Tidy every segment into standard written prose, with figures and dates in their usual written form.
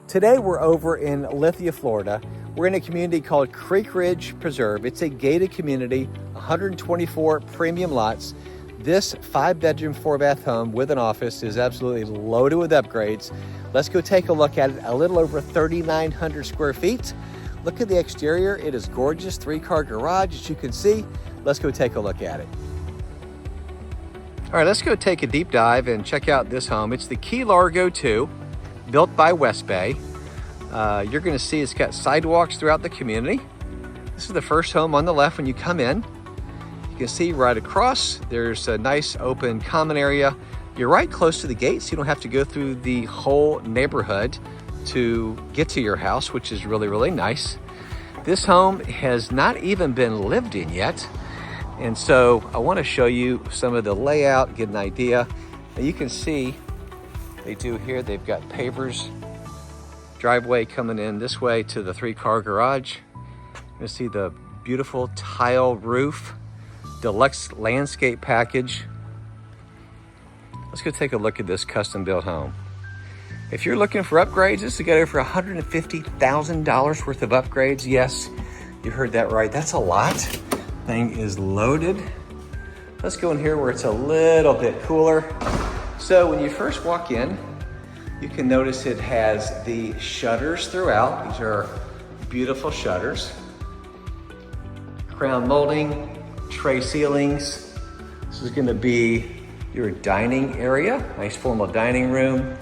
Today we're over in Lithia, Florida. We're in a community called Creek Ridge Preserve. It's a gated community, 124 premium lots. This 5-bedroom, 4-bath home with an office is absolutely loaded with upgrades. Let's go take a look at it. A little over 3,900 square feet. Look at the exterior. It is gorgeous. 3-car garage, as you can see. Let's go take a look at it. All right, let's go take a deep dive and check out this home. It's the Key Largo II, built by WestBay. You're gonna see it's got sidewalks throughout the community. This is the first home on the left when you come in. You can see right across, there's a nice open common area. You're right close to the gate, so you don't have to go through the whole neighborhood to get to your house, which is really, really nice. This home has not even been lived in yet. And so I wanna show you some of the layout, get an idea. Now you can see they do here, they've got pavers, driveway coming in this way to the 3-car garage. You're gonna see the beautiful tile roof, deluxe landscape package. Let's go take a look at this custom built home. If you're looking for upgrades, this is going for $150,000 worth of upgrades. Yes, you heard that right. That's a lot. Thing is loaded. Let's go in here where it's a little bit cooler. So when you first walk in, you can notice it has the shutters throughout. These are beautiful shutters. Crown molding, tray ceilings. This is gonna be your dining area, nice formal dining room.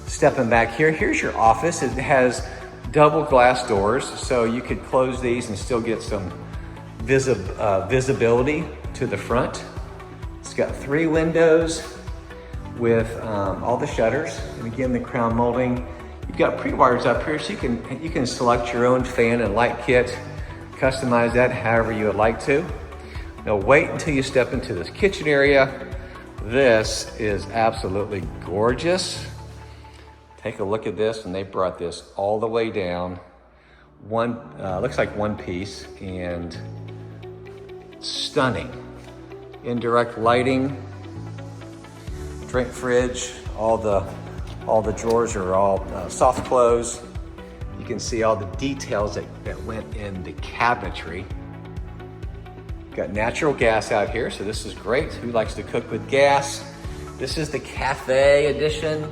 Stepping back here, here's your office. It has double glass doors, so you could close these and still get some visibility to the front. It's got 3 windows with all the shutters, and again the crown molding. You've got pre-wires up here, so you can select your own fan and light kit, customize that however you would like to. Now wait until you step into this kitchen area. This is absolutely gorgeous. Take a look at this, and they brought this all the way down. Looks like one piece, and stunning. Indirect lighting, drink fridge, all the drawers are all soft close. You can see all the details that went in the cabinetry. Got natural gas out here, so this is great. Who likes to cook with gas? This is the Café edition.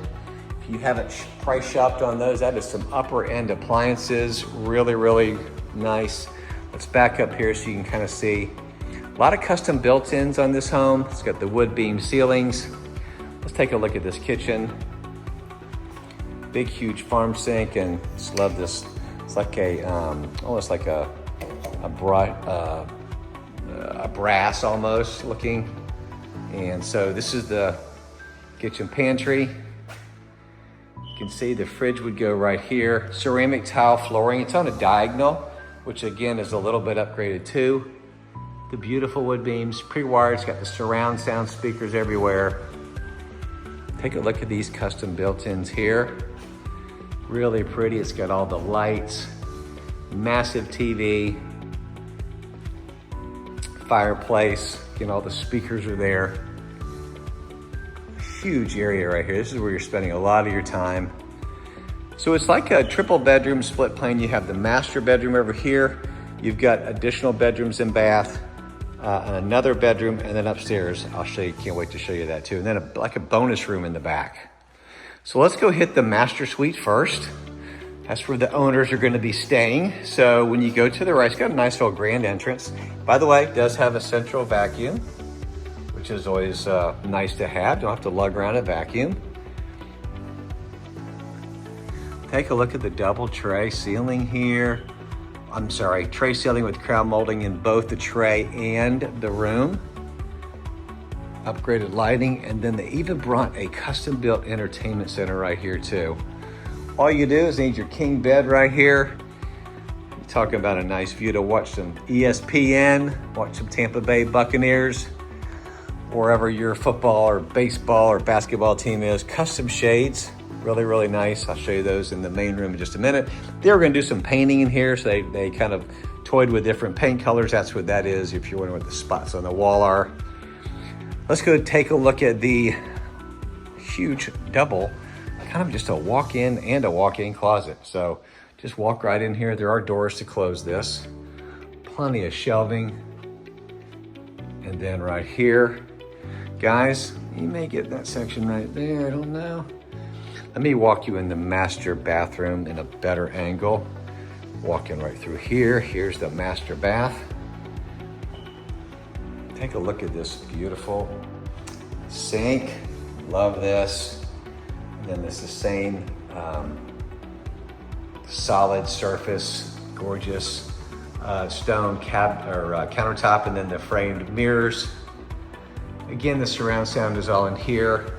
If you haven't price shopped on those, that is some upper end appliances. Really, really nice. Let's back up here so you can kind of see. A lot of custom built-ins on this home. It's got the wood beam ceilings. Let's take a look at this kitchen. Big, huge farm sink, and just love this. It's like a, almost like a brass almost looking. And so this is the kitchen pantry. You can see the fridge would go right here. Ceramic tile flooring. It's on a diagonal, which again is a little bit upgraded too. The beautiful wood beams, pre-wired. It's got the surround sound speakers everywhere. Take a look at these custom built-ins here. Really pretty. It's got all the lights, massive TV, fireplace. Again, all the speakers are there. Huge area right here. This is where you're spending a lot of your time. So it's like a triple bedroom split plane. You have the master bedroom over here. You've got additional bedrooms and bath, and another bedroom, and then upstairs, I'll show you, can't wait to show you that too. And then like a bonus room in the back. So let's go hit the master suite first. That's where the owners are gonna be staying. So when you go to the right, it's got a nice little grand entrance. By the way, it does have a central vacuum, which is always nice to have. Don't have to lug around a vacuum. Take a look at the double tray ceiling here. I'm sorry, tray ceiling with crown molding in both the tray and the room. Upgraded lighting, and then they even brought a custom built entertainment center right here too. All you do is need your king bed right here. You're talking about a nice view to watch some ESPN, watch some Tampa Bay Buccaneers, wherever your football or baseball or basketball team is. Custom shades, really, really nice. I'll show you those in the main room in just a minute. They were gonna do some painting in here, so they kind of toyed with different paint colors. That's what that is, if you're wondering what the spots on the wall are. Let's go take a look at the huge double kind of just a walk-in and a walk-in closet. So just walk right in here. There are doors to close this. Plenty of shelving. And then right here, guys, you may get that section right there, I don't know. Let me walk you in the master bathroom in a better angle. Walking right through here. Here's the master bath. Take a look at this beautiful sink. Love this. And then this is the same solid surface, gorgeous stone countertop, and then the framed mirrors. Again, the surround sound is all in here.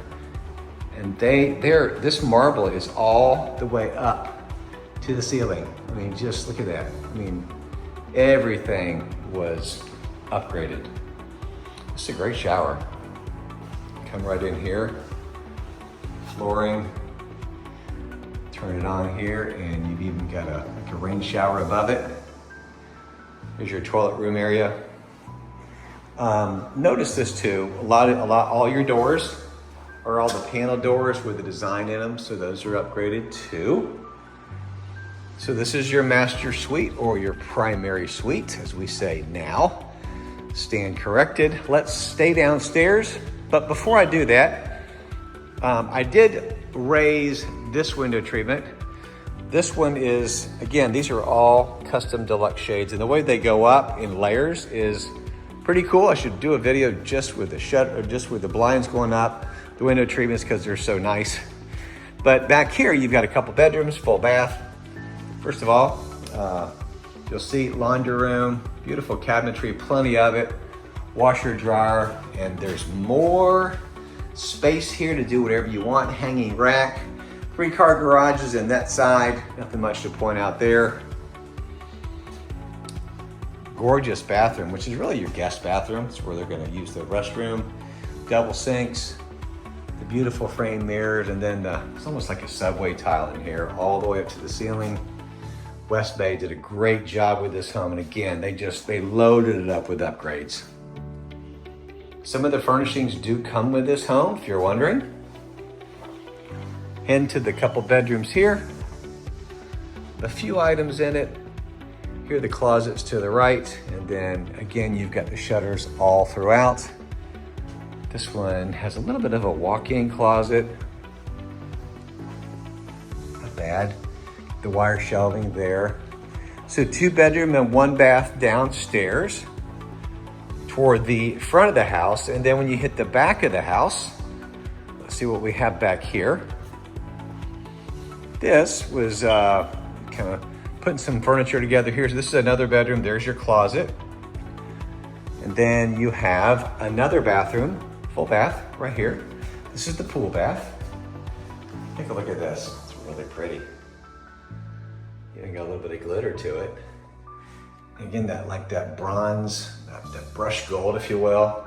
And this marble is all the way up to the ceiling. I mean, just look at that. I mean, everything was upgraded. It's a great shower. Come right in here. Flooring. Turn it on here, and you've even got like a rain shower above it. Here's your toilet room area. Notice this too. All your doors are all the panel doors with the design in them, so those are upgraded too. So this is your master suite, or your primary suite, as we say now. Stand corrected. Let's stay downstairs. But before I do that, I did raise this window treatment. This one is, again, these are all custom deluxe shades, and the way they go up in layers is pretty cool. I should do a video just with the shutter, just with the blinds going up, the window treatments, because they're so nice. But back here, you've got a couple bedrooms, full bath. First of all, you'll see laundry room, beautiful cabinetry, plenty of it, washer, dryer, and there's more space here to do whatever you want. Hanging rack, 3-car garages in that side, nothing much to point out there. Gorgeous bathroom, which is really your guest bathroom. It's where they're gonna use the restroom. Double sinks, the beautiful frame mirrors, and then it's almost like a subway tile in here, all the way up to the ceiling. WestBay did a great job with this home, and again, they loaded it up with upgrades. Some of the furnishings do come with this home, if you're wondering. Into the couple bedrooms here. A few items in it. Here are the closets to the right, and then again, you've got the shutters all throughout. This one has a little bit of a walk-in closet. Not bad. The wire shelving there. So 2 bedroom and 1 bath downstairs toward the front of the house. And then when you hit the back of the house, let's see what we have back here. This was kind of putting some furniture together here. So this is another bedroom. There's your closet. And then you have another bathroom, full bath right here. This is the pool bath. Take a look at this. It's really pretty. Even got a little bit of glitter to it. Again, that bronze, that brushed gold, if you will.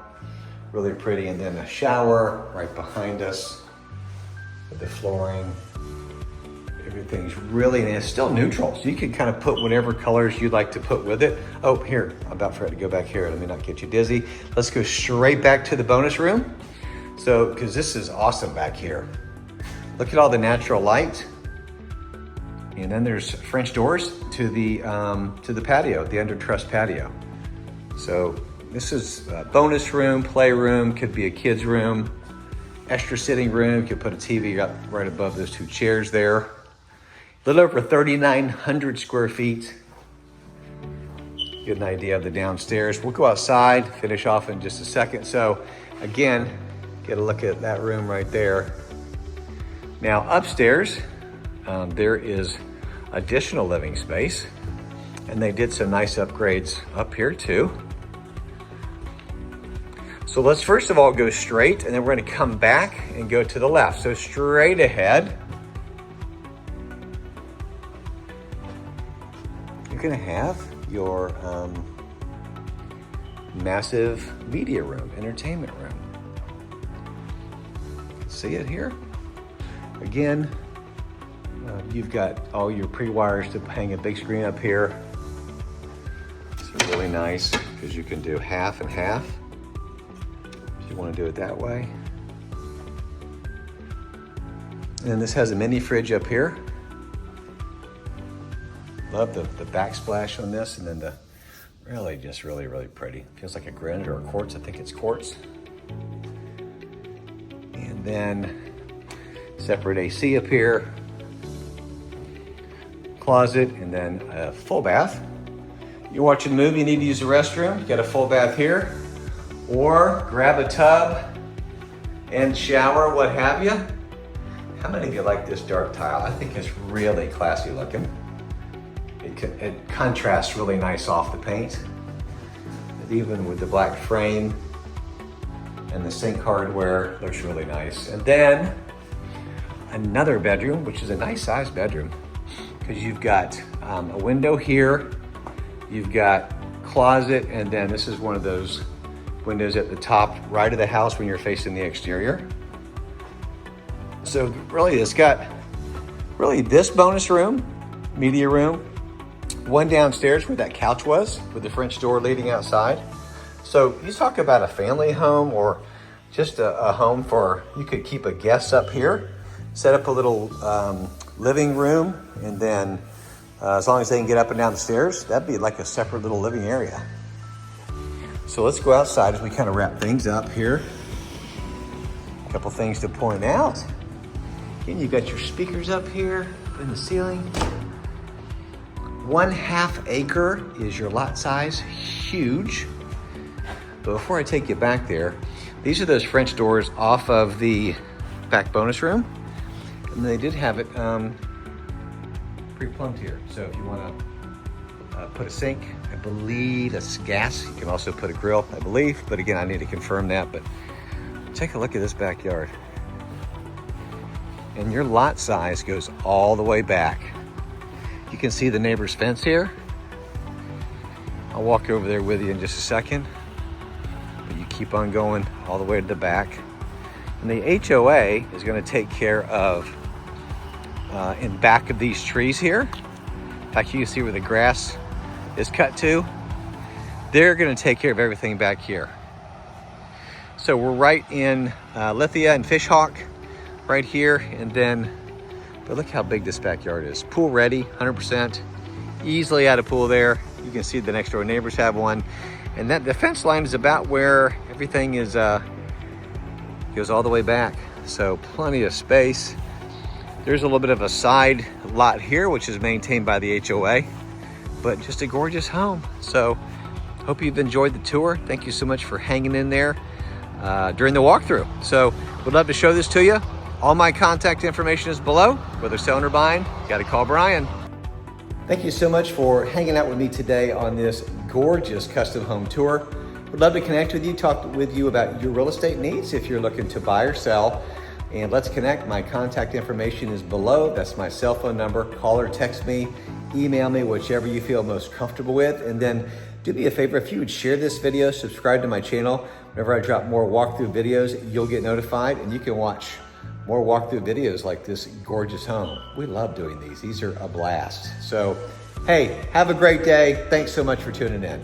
Really pretty. And then a shower right behind us with the flooring. Everything's really, and it's still neutral. So you can kind of put whatever colors you'd like to put with it. Oh, here, I'm about to go back here. Let me not get you dizzy. Let's go straight back to the bonus room. So, because this is awesome back here. Look at all the natural light. And then there's French doors to the patio, the under truss patio. So this is a bonus room, playroom, could be a kid's room, extra sitting room. You could put a TV up right above those 2 chairs there. A little over 3,900 square feet. Get an idea of the downstairs. We'll go outside, finish off in just a second. So again, get a look at that room right there. Now upstairs, there is additional living space, and they did some nice upgrades up here too. So let's first of all go straight, and then we're going to come back and go to the left. So straight ahead, you're going to have your massive media room, entertainment room. See it here? Again, you've got all your pre-wires to hang a big screen up here. It's really nice because you can do half and half if you want to do it that way. And this has a mini fridge up here. Love the backsplash on this, and then the really pretty. Feels like a granite or a quartz. I think it's quartz. And then separate AC up here, closet, and then a full bath. You're watching a movie, you need to use the restroom, you got a full bath here, or grab a tub and shower, what have you. How many of you like this dark tile? I think it's really classy looking. It contrasts really nice off the paint. Even with the black frame and the sink hardware, looks really nice. And then another bedroom, which is a nice sized bedroom, because you've got a window here, you've got closet, and then this is one of those windows at the top right of the house when you're facing the exterior. So really it's got this bonus room, media room, one downstairs where that couch was with the French door leading outside. So you talk about a family home or just a home for, you could keep a guest up here, set up a little living room, and then as long as they can get up and down the stairs, that'd be like a separate little living area. So let's go outside as we kind of wrap things up here. A couple things to point out. Again, you've got your speakers up here in the ceiling. 1/2 acre is your lot size, huge. But before I take you back there, these are those French doors off of the back bonus room. And they did have it pre-plumbed here. So if you want to put a sink, I believe that's gas. You can also put a grill, I believe. But again, I need to confirm that. But take a look at this backyard. And your lot size goes all the way back. You can see the neighbor's fence here. I'll walk over there with you in just a second. But you keep on going all the way to the back. And the HOA is going to take care of in back of these trees here. In fact, you can see where the grass is cut to. They're going to take care of everything back here. So we're right in Lithia and Fishhawk right here. And then, but look how big this backyard is. Pool ready, 100%. Easily add a pool there. You can see the next door neighbors have one. And that the fence line is about where everything is, goes all the way back. So plenty of space. There's a little bit of a side lot here, which is maintained by the HOA, but just a gorgeous home. So hope you've enjoyed the tour. Thank you so much for hanging in there during the walkthrough. So would love to show this to you. All my contact information is below. Whether selling or buying, you got to call Brian. Thank you so much for hanging out with me today on this gorgeous custom home tour. Would love to connect with you, talk with you about your real estate needs if you're looking to buy or sell. And let's connect. My contact information is below. That's my cell phone number. Call or text me, email me, whichever you feel most comfortable with. And then do me a favor, if you would share this video, subscribe to my channel. Whenever I drop more walkthrough videos, you'll get notified and you can watch more walkthrough videos like this gorgeous home. We love doing these. These are a blast. So, hey, have a great day. Thanks so much for tuning in.